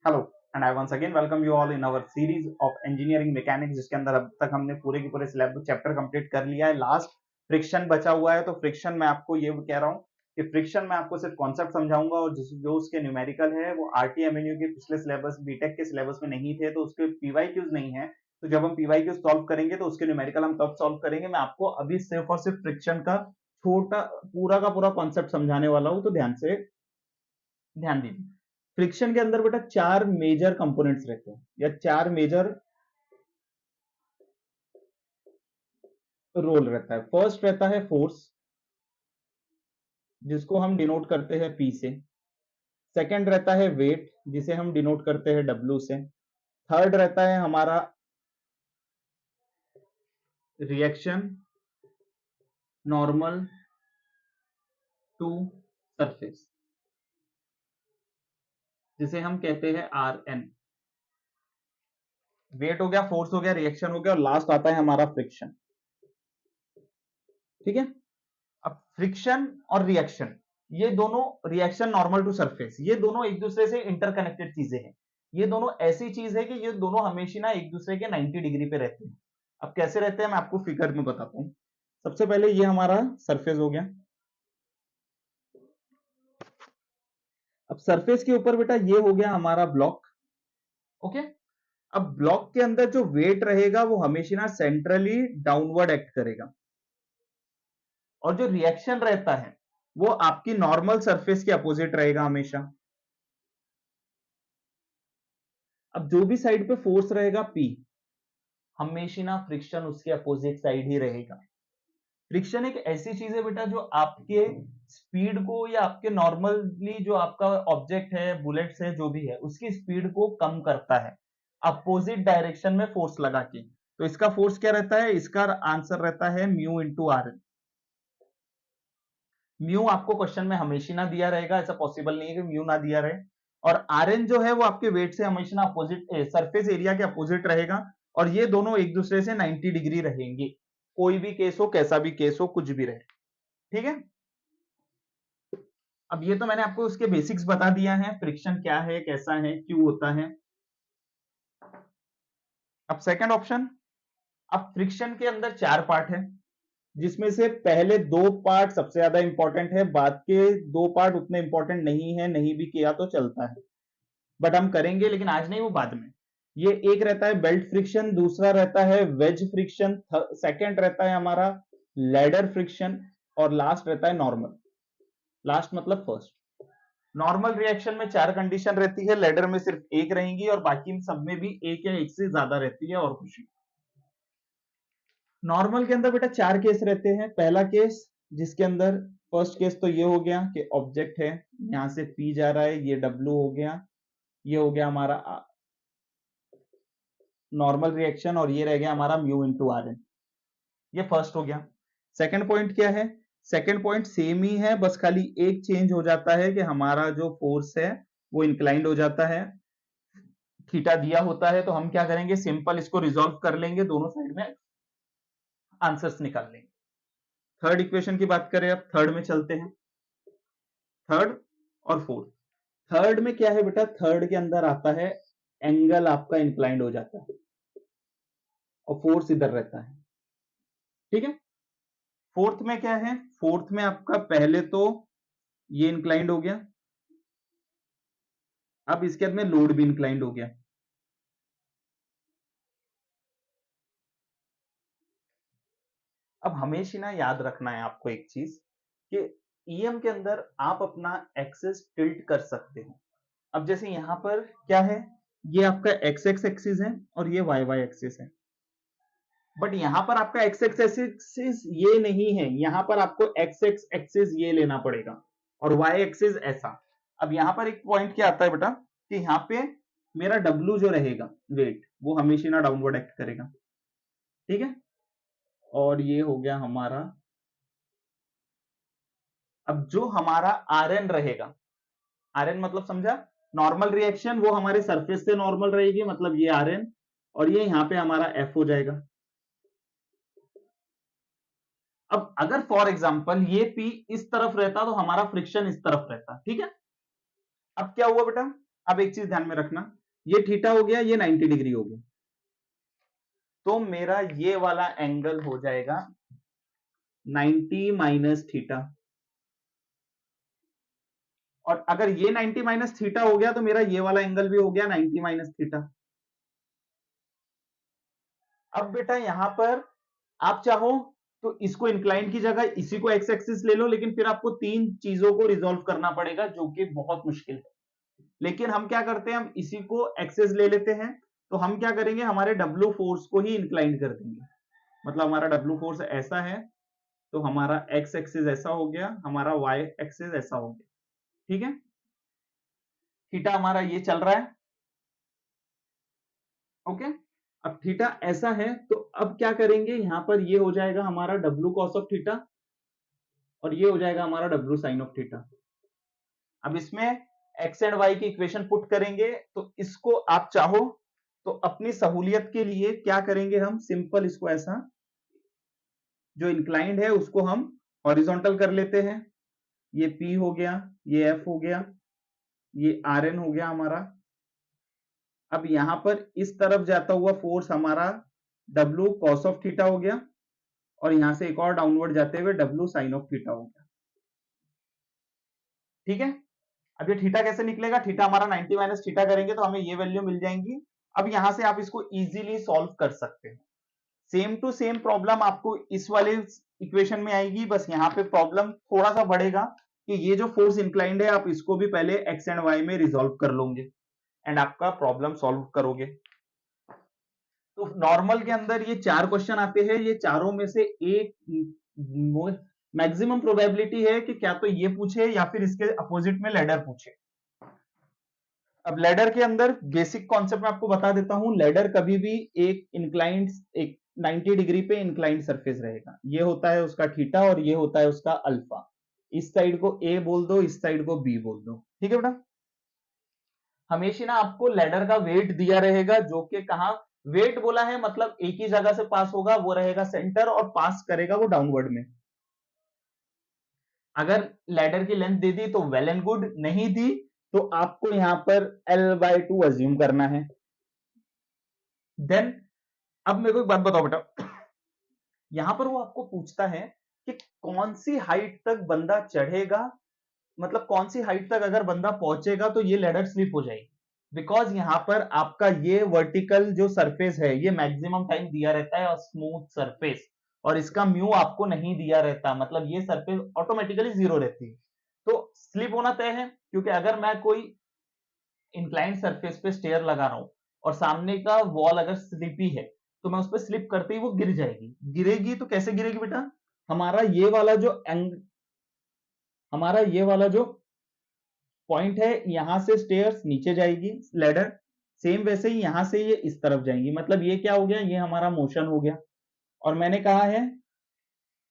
Hello and I once again welcome you all in our series of engineering mechanics, जिसके अंदर अब तक हमने पूरे के पूरे सिलेबस चैप्टर कंप्लीट कर लिया है। लास्ट फ्रिक्शन बचा हुआ है, तो फ्रिक्शन में आपको ये कह रहा हूँ कि फ्रिक्शन में आपको सिर्फ कॉन्सेप्ट समझाऊंगा, और जो उसके न्यूमेरिकल है वो आरटीएमएनयू के पिछले सिलेबस बीटेक के सिलेबस में नहीं थे, तो उसके पीवाईक्यूज नहीं है। तो जब हम पीवाईक्यूज सॉल्व करेंगे तो उसके न्यूमेरिकल हम तब सॉल्व करेंगे। मैं आपको अभी सिर्फ और सिर्फ फ्रिक्शन का छोटा पूरा का पूरा कॉन्सेप्ट समझाने वाला हूं, तो ध्यान दीजिए। फ्रिक्शन के अंदर बेटा चार मेजर कंपोनेंट्स रहते हैं या चार मेजर रोल रहता है। फर्स्ट रहता है फोर्स, जिसको हम डिनोट करते हैं पी से। सेकंड रहता है वेट, जिसे हम डिनोट करते हैं डब्ल्यू से। थर्ड रहता है हमारा रिएक्शन नॉर्मल टू सरफेस, जिसे हम कहते हैं आर एन। वेट हो गया, फोर्स हो गया, रिएक्शन हो गया, और लास्ट आता है हमारा फ्रिक्शन। ठीक है। अब फ्रिक्शन और रिएक्शन, ये दोनों, रिएक्शन नॉर्मल टू सरफेस, ये दोनों एक दूसरे से इंटरकनेक्टेड चीजें हैं। ये दोनों ऐसी चीज है कि ये दोनों हमेशा ना एक दूसरे के 90 डिग्री पे रहते हैं। अब कैसे रहते हैं मैं आपको फिगर में बताता हूं। सबसे पहले ये हमारा सरफेस हो गया। अब सरफेस के ऊपर बेटा ये हो गया हमारा ब्लॉक। ओके। अब ब्लॉक के अंदर जो वेट रहेगा वो हमेशा ना सेंट्रली डाउनवर्ड एक्ट करेगा, और जो रिएक्शन रहता है वो आपकी नॉर्मल सरफेस के अपोजिट रहेगा हमेशा। अब जो भी साइड पे फोर्स रहेगा P, हमेशा ना फ्रिक्शन उसके अपोजिट साइड ही रहेगा। फ्रिक्शन एक ऐसी चीज है बेटा जो आपके स्पीड को, या आपके नॉर्मली जो आपका ऑब्जेक्ट है, बुलेट्स है, जो भी है, उसकी स्पीड को कम करता है अपोजिट डायरेक्शन में फोर्स लगा के। तो इसका फोर्स क्या रहता है? इसका आंसर रहता है mu into R N. Mu आपको क्वेश्चन में हमेशा ना दिया रहेगा, ऐसा पॉसिबल नहीं है कि म्यू ना दिया रहे। और आर एन जो है वो आपके वेट से हमेशा अपोजिट, सरफेस एरिया के अपोजिट रहेगा, और ये दोनों एक दूसरे से 90 डिग्री रहेंगे। कोई भी केस हो, कैसा भी केस हो, कुछ भी रहे। ठीक है। अब ये तो मैंने आपको उसके बेसिक्स बता दिया है, फ्रिक्शन क्या है, कैसा है, क्यों होता है। अब सेकंड ऑप्शन। अब फ्रिक्शन के अंदर चार पार्ट है, जिसमें से पहले दो पार्ट सबसे ज्यादा इंपॉर्टेंट है, बाद के दो पार्ट उतने इंपॉर्टेंट नहीं है, नहीं भी किया तो चलता है, बट हम करेंगे, लेकिन आज नहीं, वो बाद में। ये एक रहता है बेल्ट फ्रिक्शन, दूसरा रहता है वेज फ्रिक्शन, सेकंड रहता है हमारा लैडर फ्रिक्शन, और लास्ट रहता है नॉर्मल। लास्ट मतलब फर्स्ट। नॉर्मल रिएक्शन में चार कंडीशन रहती है, लैडर में सिर्फ एक रहेंगी, और बाकी सब में भी एक या एक से ज्यादा रहती है, और कुछ नहीं। नॉर्मल के अंदर बेटा चार केस रहते हैं। पहला केस, जिसके अंदर फर्स्ट केस तो ये हो गया कि ऑब्जेक्ट है, यहां से पी जा रहा है, ये डब्ल्यू हो गया, ये हो गया हमारा नॉर्मल रिएक्शन, और ये रह गया हमारा म्यू इंटू आर एन। ये फर्स्ट हो गया। सेकंड पॉइंट क्या है? सेकंड पॉइंट सेम ही है, बस खाली एक चेंज हो जाता है कि हमारा जो फोर्स है वो इंक्लाइंड हो जाता है। थीटा दिया होता है, तो हम क्या करेंगे, सिंपल इसको रिजॉल्व कर लेंगे, दोनों साइड में आंसर्स निकाल लेंगे। थर्ड इक्वेशन की बात करें, अब थर्ड में चलते हैं। थर्ड और फोर्थ। थर्ड में क्या है बेटा? थर्ड के अंदर आता है एंगल आपका इंक्लाइंड हो जाता है, और फोर्स इधर रहता है। ठीक है। फोर्थ में क्या है? फोर्थ में आपका पहले तो ये इंक्लाइंड हो गया, अब इसके बाद में लोड भी इंक्लाइंड हो गया। अब हमेशा ना याद रखना है आपको एक चीज, कि ईएम के अंदर आप अपना एक्सेस टिल्ट कर सकते हो। अब जैसे यहां पर क्या है, ये आपका एक्स एक्स एक्सिस है, और ये वाई वाई एक्सिस है, बट यहां पर आपका एक्स एक्स एक्सिस ये नहीं है, यहां पर आपको एक्स एक्स एक्सिस ये लेना पड़ेगा, और वाई एक्सिस ऐसा। अब यहां पर एक पॉइंट क्या आता है बेटा, कि यहां पे मेरा डब्ल्यू जो रहेगा वेट, वो हमेशा ना डाउनवर्ड एक्ट करेगा। ठीक है। और ये हो गया हमारा, अब जो हमारा आर एन रहेगा, आर एन मतलब समझा, नॉर्मल रिएक्शन वो हमारे सरफेस से नॉर्मल रहेगी, मतलब ये आर एन, और ये यहां पे हमारा एफ हो जाएगा। अब अगर फॉर एग्जांपल ये पी इस तरफ रहता तो हमारा फ्रिक्शन इस तरफ रहता। ठीक है। अब क्या हुआ बेटा? अब एक चीज ध्यान में रखना, ये थीटा हो गया, ये 90 डिग्री हो गया, तो मेरा ये वाला एंगल हो जाएगा 90 माइनस थीटा। और अगर ये 90 माइनस थीटा हो गया तो मेरा ये वाला एंगल भी हो गया 90 माइनस थीटा। अब बेटा यहां पर आप चाहो तो इसको इंक्लाइन की जगह इसी को एक्स एक्सिस ले लो, लेकिन फिर आपको तीन चीजों को रिजॉल्व करना पड़ेगा जो कि बहुत मुश्किल है। लेकिन हम क्या करते हैं, हम इसी को एक्सेस ले लेते हैं। तो हम क्या करेंगे, हमारे डब्ल्यू फोर्स को ही इंक्लाइन कर देंगे। मतलब हमारा डब्ल्यू फोर्स ऐसा है, तो हमारा एक्स एक्सिस ऐसा हो गया, हमारा वाई एक्सिस ऐसा हो गया। ठीक है, थीटा हमारा ये चल रहा है। ओके, अब थीटा ऐसा है, तो अब क्या करेंगे, यहां पर ये हो जाएगा हमारा डब्ल्यू कॉस ऑफ थीटा और ये हो जाएगा हमारा डब्ल्यू साइन ऑफ थीटा। अब इसमें एक्स एंड वाई की इक्वेशन पुट करेंगे, तो इसको आप चाहो तो अपनी सहूलियत के लिए क्या करेंगे, हम सिंपल इसको ऐसा, जो इंक्लाइंड है उसको हम हॉरिजॉन्टल कर लेते हैं। ये P हो गया, ये F हो गया, ये Rn हो गया हमारा। अब यहां पर इस तरफ जाता हुआ फोर्स हमारा W cos ऑफ थीटा हो गया, और यहां से एक और डाउनवर्ड जाते हुए W साइन ऑफ थीटा हो गया। ठीक है, अब ये थीटा कैसे निकलेगा, थीटा हमारा 90 माइनस थीटा करेंगे तो हमें ये वैल्यू मिल जाएंगी। अब यहां से आप इसको इजीली सॉल्व कर सकते हैं। सेम टू सेम प्रॉब्लम आपको इस वाले इक्वेशन में आएगी, बस यहाँ पे प्रॉब्लम थोड़ा सा बढ़ेगा कि ये जो फोर्स इंक्लाइंड है आप इसको भी पहले एक्स एंड वाई में रिजॉल्व कर लोगे एंड आपका प्रॉब्लम सॉल्व करोगे। तो नॉर्मल के अंदर ये 4 क्वेश्चन आते हैं, ये चारों में से एक मैक्सिमम प्रोबेबिलिटी है कि क्या तो ये पूछे या फिर इसके अपोजिट में लैडर पूछे। अब लैडर के अंदर बेसिक कॉन्सेप्ट मैं आपको बता देता हूं। लैडर कभी भी एक इंक्लाइंड, एक 90 डिग्री पे इंक्लाइंड सरफेस रहेगा। ये होता है उसका थीटा और ये होता है उसका अल्फा। इस साइड को ए बोल दो, इस साइड को बी बोल दो। ठीक है बेटा, हमेशा ना आपको लैडर का वेट दिया रहेगा, जो कि कहा वेट बोला है मतलब एक ही जगह से पास होगा, वो रहेगा सेंटर और पास करेगा वो डाउनवर्ड में। अगर लैडर की लेंथ दे दी तो वेल एंड गुड, नहीं दी तो आपको यहां पर L/2 अज्यूम करना है। देन अब मेरे को एक बात बताओ बेटा, यहां पर वो आपको पूछता है कि कौन सी हाइट तक बंदा चढ़ेगा, मतलब कौन सी हाइट तक अगर बंदा पहुंचेगा तो ये लैडर स्लिप हो जाएगी। बिकॉज यहां पर आपका ये वर्टिकल जो सरफेस है ये मैक्सिमम टाइम दिया रहता है और स्मूथ सरफेस, और इसका म्यू आपको नहीं दिया रहता, मतलब ये सरफेस ऑटोमेटिकली जीरो रहती है। तो स्लिप होना तय है, क्योंकि अगर मैं कोई इंक्लाइंड सरफेस पे स्टेयर लगा रहा हूं और सामने का वॉल अगर स्लिपी है तो मैं उस पर स्लिप करते ही वो गिर जाएगी। गिरेगी तो कैसे गिरेगी बेटा, हमारा ये वाला जो हमारा ये वाला जो पॉइंट है, यहां से स्टेयर्स नीचे जाएगी लैडर, सेम वैसे ही यहां से ये इस तरफ जाएंगी। मतलब ये क्या हो गया, ये हमारा मोशन हो गया। और मैंने कहा है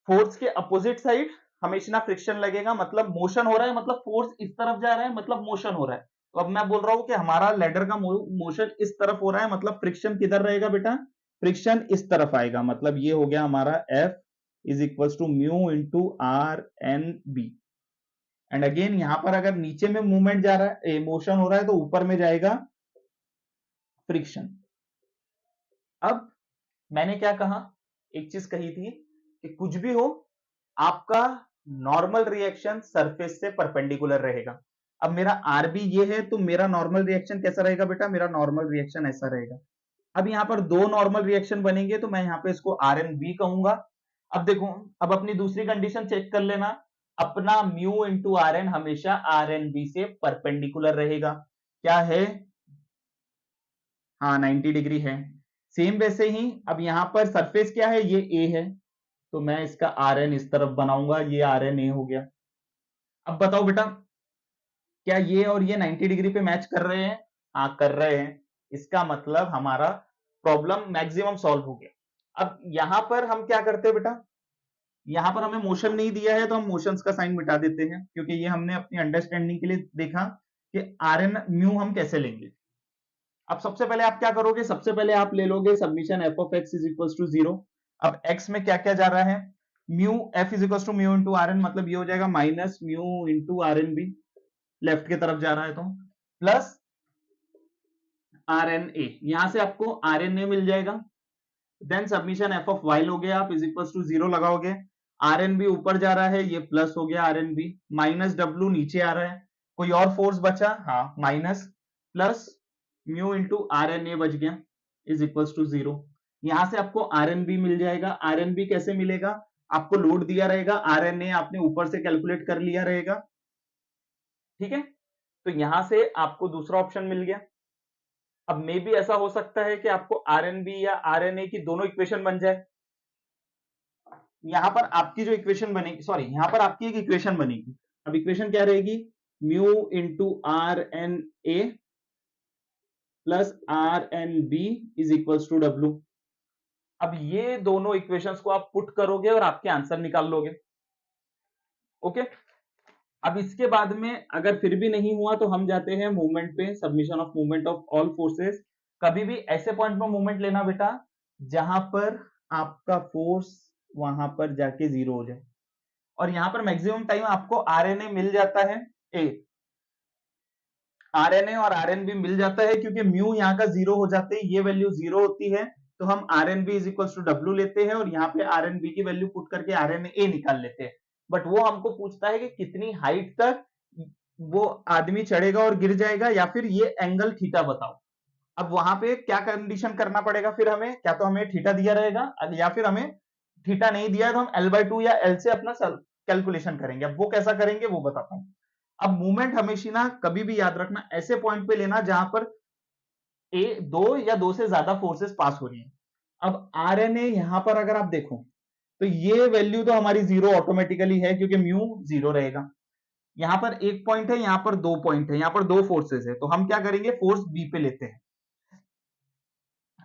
फोर्स के अपोजिट साइड हमेशा फ्रिक्शन लगेगा, मतलब मोशन हो रहा है, मतलब फोर्स इस तरफ जा रहा है, मतलब मोशन हो रहा है। तो अब मैं बोल रहा हूं कि हमारा लेडर का मोशन इस तरफ हो रहा है, मतलब फ्रिक्शन किधर रहेगा बेटा, फ्रिक्शन इस तरफ आएगा। मतलब ये हो गया हमारा F is equal to mu into RnB। And again यहां पर अगर नीचे में मूवमेंट जा रहा है, मोशन हो रहा है, तो ऊपर में जाएगा फ्रिक्शन। अब मैंने क्या कहा, एक चीज कही थी कि कुछ भी हो आपका नॉर्मल रिएक्शन सरफेस से परपेंडिकुलर रहेगा। अब मेरा आरबी ये है, तो मेरा नॉर्मल रिएक्शन कैसा रहेगा बेटा, मेरा नॉर्मल रिएक्शन ऐसा रहेगा। अब यहां पर दो नॉर्मल रिएक्शन बनेंगे, तो मैं यहां पे इसको आर एन बी कहूंगा। अब देखो, अब अपनी दूसरी कंडीशन चेक कर लेना, अपना म्यू इंटू आर एन हमेशा आर एन बी से परपेंडिकुलर रहेगा। क्या है, हाँ 90 डिग्री है। सेम वैसे ही अब यहां पर सरफेस क्या है, ये ए है, तो मैं इसका आर एन इस तरफ बनाऊंगा, ये आर एन ए हो गया। अब बताओ बेटा, क्या ये और ये 90 डिग्री पे मैच कर रहे हैं, हाँ कर रहे हैं। इसका मतलब हमारा प्रॉब्लम मैक्सिमम सॉल्व हो गया। अब यहां पर हम क्या करते हैं बेटा, यहां पर हमें मोशन नहीं दिया है तो हम मोशंस का साइन मिटा देते हैं, क्योंकि ये हमने अपनी अंडरस्टैंडिंग के लिए देखा कि आर एन म्यू हम कैसे लेंगे। अब सबसे पहले आप क्या करोगे, सबसे पहले आप ले लोगे summation F of X is equal to 0। अब एक्स में क्या क्या जा रहा है, mu F is equal to mu into R N, मतलब ये हो जाएगा minus mu into R N B, left की तरफ जा रहा है तो, प्लस RNA, यहां से आपको RNA मिल जाएगा। Then summation F of Y लोगे आप इज इक्वल टू 0 लगाओगे, RNB ऊपर जा रहा है, ये प्लस हो गया RNB, माइनस W नीचे आ रहा है, कोई और फोर्स बचा, हाँ minus plus mu into RNA बच गया इज इक्वल टू 0। यहां से आपको RNB मिल जाएगा। RNB कैसे मिलेगा, आपको लोड दिया रहेगा, RNA आपने ऊपर से कैलकुलेट कर लिया रहेगा, ठीक है। तो यहां से आपको दूसरा ऑप्शन मिल गया। अब मे भी ऐसा हो सकता है कि आपको RNB या RNA की दोनों इक्वेशन बन जाए। यहां पर आपकी जो इक्वेशन बनेगी, सॉरी यहां पर आपकी एक इक्वेशन बनेगी। अब इक्वेशन क्या रहेगी, mu into RNA plus RNB is equals to W। अब ये दोनों इक्वेशंस को आप पुट करोगे और आपके आंसर निकाल लोगे, ओके। अब इसके बाद में अगर फिर भी नहीं हुआ तो हम जाते हैं मूवमेंट पे, submission of movement of all forces. कभी भी ऐसे पॉइंट पर मूवमेंट लेना बेटा जहां पर आपका फोर्स वहां पर जाके 0 हो जाए, और यहां पर मैक्सिमम टाइम आपको RNA मिल जाता है, RNA और RNB मिल जाता है, क्योंकि म्यू यहाँ का 0 हो जाते ही ये वैल्यू 0 होती है, तो हम RNB is equal to W लेते हैं और यहाँ पे RNB की वैल्यू पुट करके RNA निकाल लेते हैं। बट वो हमको पूछता है कि कितनी हाइट तक वो आदमी चढ़ेगा और गिर जाएगा, या फिर ये एंगल थीटा बताओ। अब वहां पे क्या कंडीशन करना पड़ेगा फिर हमें, क्या तो हमें थीटा दिया रहेगा, या फिर हमें थीटा नहीं दिया तो हम L/2 या L से अपना कैलकुलेशन करेंगे। अब वो कैसा करेंगे वो बताता हूं। अब मूवमेंट हमेशा ना कभी भी याद रखना ऐसे पॉइंट पे लेना जहां पर दो या दो से ज्यादा फोर्सेस पास हो रही है। अब RNA यहां पर अगर आप देखो तो ये वैल्यू तो हमारी 0 ऑटोमेटिकली है, क्योंकि म्यू 0 रहेगा। यहां पर एक पॉइंट है, यहां पर दो पॉइंट है, यहां पर दो फोर्सेस है, तो हम क्या करेंगे, फोर्स बी पे लेते हैं।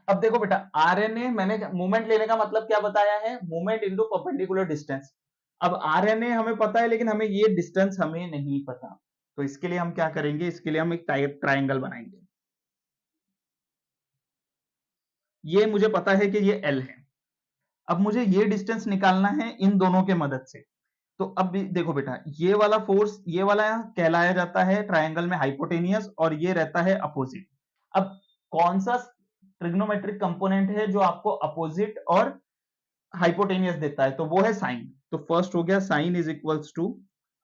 अब देखो बेटा, RNA मैंने मूवमेंट लेने का मतलब क्या बताया है, मूवमेंट इनटू परपेंडिकुलर डिस्टेंस। अब RNA हमें पता है, लेकिन हमें ये डिस्टेंस हमें नहीं पता, तो इसके लिए हम क्या करेंगे, इसके लिए हम एक ट्राइंगल बनाएंगे। ये मुझे पता है कि ये L है, अब मुझे ये डिस्टेंस निकालना है इन दोनों के मदद से। तो अब भी देखो बेटा, ये वाला फोर्स, ये वाला कहलाया जाता है ट्राइंगल में हाइपोटेनियस, और ये रहता है अपोजिट। अब कौन सा ट्रिग्नोमेट्रिक कंपोनेंट है जो आपको अपोजिट और हाइपोटेनियस देता है, तो वो है साइन। तो फर्स्ट हो गया sine is equals to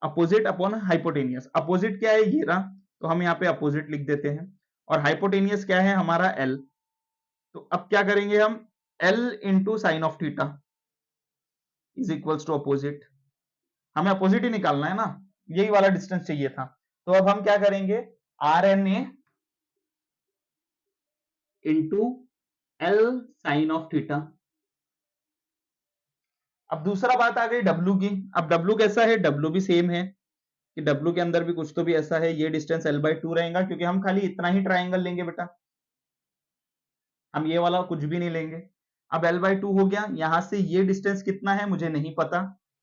opposite upon hypotenuse. Opposite क्या है, ये रहा, तो हम यहाँ पे अपोजिट लिख देते हैं, और हाइपोटेनियस क्या है हमारा L। तो अब क्या करेंगे हम, L into sine of theta is equals to opposite. हमें अपोजिट ही निकालना है ना, यही वाला डिस्टेंस चाहिए था। तो अब हम क्या करेंगे, RNA into L sine of theta. अब दूसरा बात आ गई W की। अब W कैसा है, W भी सेम है, कि W के अंदर भी कुछ तो भी ऐसा है, ये डिस्टेंस L/2 रहेगा, क्योंकि हम खाली इतना ही ट्राइंगल लेंगे बेटा, हम ये वाला कुछ भी नहीं लेंगे। अब L/2 हो गया, यहां से ये डिस्टेंस कितना है मुझे नहीं पता,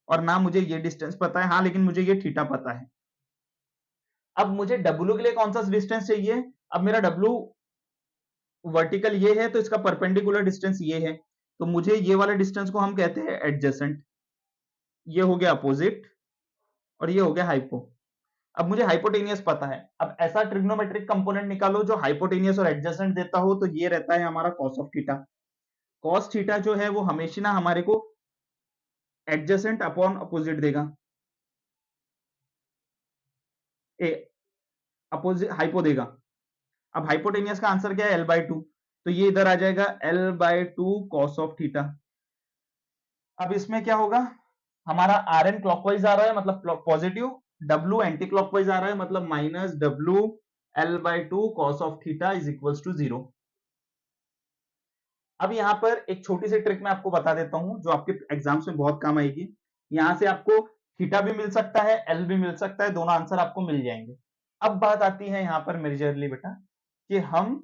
और ना मुझे ये डिस्टेंस पता है, हाँ लेकिन मुझे ये थीटा पता है। अब मुझे W के लिए कौन सा डिस्टेंस चाहिए, अब मेरा W वर्टिकल ये है, तो इसका परपेंडिकुलर डिस्टेंस ये है, तो मुझे ये वाले डिस्टेंस को हम कहते हैं एडजेसेंट। ये हो गया अपोजिट और ये हो गया हाइपो। अब मुझे हाइपोटेनियस पता है, अब ऐसा ट्रिग्नोमेट्रिक कंपोनेंट निकालो जो हाइपोटेनियस और एडजेसेंट देता हो, तो ये रहता है हमारा cos of theta. Cos theta जो है वो हमेशा ना हमारे को एडजेसेंट अपॉन अपोजिट देगा, ए अपोजिट हाइपो देगा। अब हाइपोटेनियस का आंसर क्या है, L/2, तो ये इधर आ जाएगा L/2 कॉस ऑफ थीटा। अब इसमें क्या होगा, हमारा Rn क्लॉकवाइज आ रहा है मतलब पॉजिटिव, W एंटी क्लॉकवाइज आ रहा है मतलब minus W L/2 cos of theta is equals to 0। अब यहां पर एक छोटी सी ट्रिक मैं आपको बता देता हूं जो आपके एग्जाम्स में बहुत काम आएगी। यहां से आपको थीटा भी मिल सकता है, L भी मिल सकता है, दोनों आंसर आपको मिल जाएंगे। अब बात आती है यहां पर मेजरली बेटा कि हम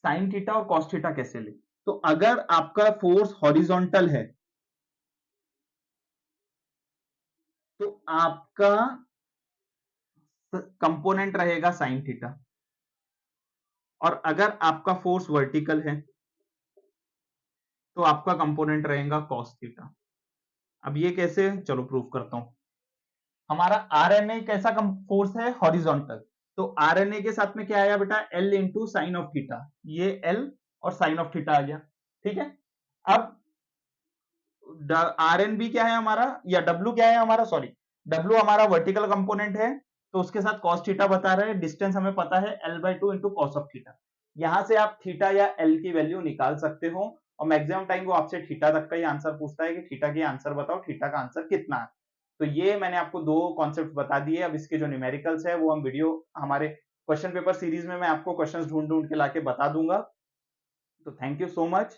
साइन थीटा और कॉस थीटा कैसे ले। तो अगर आपका फोर्स हॉरिजॉन्टल है तो आपका कंपोनेंट रहेगा साइन थीटा, और अगर आपका फोर्स वर्टिकल है तो आपका कंपोनेंट रहेगा कॉस थीटा। अब ये कैसे, चलो प्रूफ करता हूं। हमारा RNA कैसा फोर्स है, हॉरिजॉन्टल, तो आरएनए के साथ में क्या आया बेटा, L into sine of theta, ये एल और साइन ऑफ थीटा आ गया, ठीक है। अब आर एन बी क्या है हमारा, या डब्ल्यू क्या है हमारा, सॉरी डब्ल्यू हमारा वर्टिकल कंपोनेंट है, तो उसके साथ कॉस थीटा बता रहे हैं, डिस्टेंस हमें पता है L/2 into cos of theta. यहां से आप थीटा या एल की वैल्यू निकाल सकते हो, और मैक्सिमम टाइम वो आपसे थीटा तक का ही आंसर पूछता है कि थीटा की आंसर बताओ, थीटा का आंसर कितना है। तो ये मैंने आपको दो कॉन्सेप्ट बता दिए। अब इसके जो न्यूमेरिकल्स है वो हम वीडियो हमारे क्वेश्चन पेपर सीरीज में मैं आपको क्वेश्चंस ढूंढ ढूंढ के लाके बता दूंगा। तो थैंक यू सो मच।